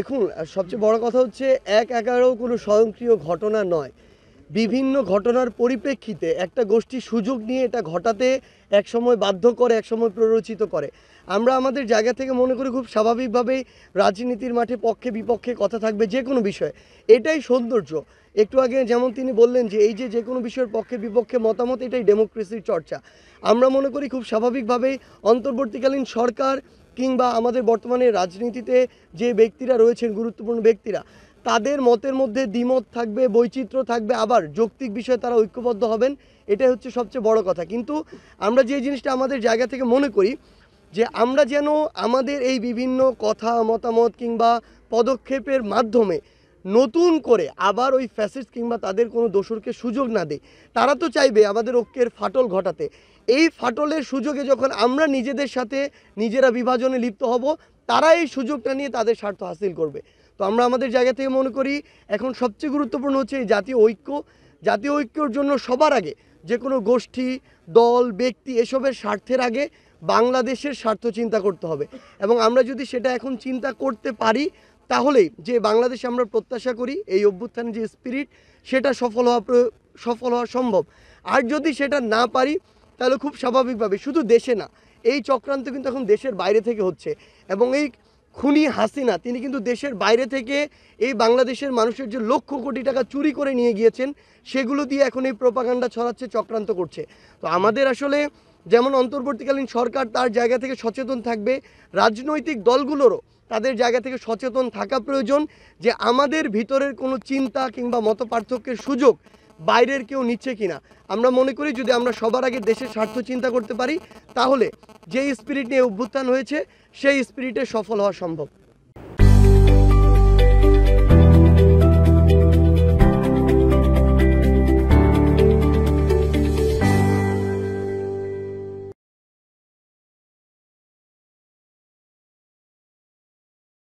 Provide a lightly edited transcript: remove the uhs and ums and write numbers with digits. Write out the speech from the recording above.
দেখুন সবচেয়ে বড় কথা হচ্ছে ১/১১ কোনো স্বয়ংক্রিয় ঘটনা নয়। বিভিন্ন ঘটনার পরিপ্রেক্ষিতে একটা গোষ্ঠী সুযোগ নিয়ে এটা ঘটাতে একসময় বাধ্য করে, একসময় প্ররোচিত করে। আমরা আমাদের জায়গা থেকে মনে করি খুব স্বাভাবিকভাবেই রাজনীতির মাঠে পক্ষে বিপক্ষে কথা থাকবে যে কোনো বিষয়ে। এটাই সৌন্দর্য। একটু আগে যেমন তিনি বললেন যে এই যে কোনো বিষয়ের পক্ষে বিপক্ষে মতামত, এটাই ডেমোক্রেসির চর্চা। আমরা মনে করি খুব স্বাভাবিকভাবেই অন্তর্বর্তীকালীন সরকার কিংবা আমাদের বর্তমানে রাজনীতিতে যে ব্যক্তিরা রয়েছেন, গুরুত্বপূর্ণ ব্যক্তিরা, তাদের মতের মধ্যে দ্বিমত থাকবে, বৈচিত্র্য থাকবে, আবার যৌক্তিক বিষয়ে তারা ঐক্যবদ্ধ হবেন। এটাই হচ্ছে সবচেয়ে বড় কথা। কিন্তু আমরা যে জিনিসটা আমাদের জায়গা থেকে মনে করি যে আমরা যেন আমাদের এই বিভিন্ন কথা মতামত কিংবা পদক্ষেপের মাধ্যমে নতুন করে আবার ওই ফ্যাসিস্ট কিংবা তাদের কোনো দোসরকে সুযোগ না দেয়। তারা তো চাইবে আমাদের ঐক্যের ফাটল ঘটাতে। এই ফাটলের সুযোগে যখন আমরা নিজেদের সাথে নিজেরা বিভাজনে লিপ্ত হব, তারা এই সুযোগটা নিয়ে তাদের স্বার্থ হাসিল করবে। তো আমরা আমাদের জায়গা থেকে মনে করি এখন সবচেয়ে গুরুত্বপূর্ণ হচ্ছে এই জাতীয় ঐক্য। জাতীয় ঐক্যর জন্য সবার আগে যে কোনো গোষ্ঠী, দল, ব্যক্তি এসবের স্বার্থের আগে বাংলাদেশের স্বার্থ চিন্তা করতে হবে। এবং আমরা যদি সেটা এখন চিন্তা করতে পারি, তাহলেই যে বাংলাদেশে আমরা প্রত্যাশা করি এই অভ্যুত্থানের যে স্পিরিট, সেটা সফল হওয়া সম্ভব। আর যদি সেটা না পারি, তাহলে খুব স্বাভাবিকভাবে শুধু দেশে না, এই চক্রান্ত কিন্তু এখন দেশের বাইরে থেকে হচ্ছে। এবং এই খুনি হাসিনা তিনি কিন্তু দেশের বাইরে থেকে এই বাংলাদেশের মানুষের যে লক্ষ কোটি টাকা চুরি করে নিয়ে গিয়েছেন, সেগুলো দিয়ে এখন এই প্রোপাগান্ডা ছড়াচ্ছে, চক্রান্ত করছে। তো আমাদের আসলে যেমন অন্তর্বর্তীকালীন সরকার তার জায়গা থেকে সচেতন থাকবে, রাজনৈতিক দলগুলোরও তাদের জায়গা থেকে সচেতন থাকা প্রয়োজন যে আমাদের ভিতরের কোনো চিন্তা কিংবা মতপার্থক্যের সুযোগ বাইরের কেউ নিচ্ছে কিনা। আমরা মনে করি যদি আমরা সবার আগে দেশের স্বার্থ চিন্তা করতে পারি, তাহলে যেই স্পিরিট নিয়ে অভ্যুত্থান হয়েছে সেই স্পিরিটে সফল হওয়া সম্ভব।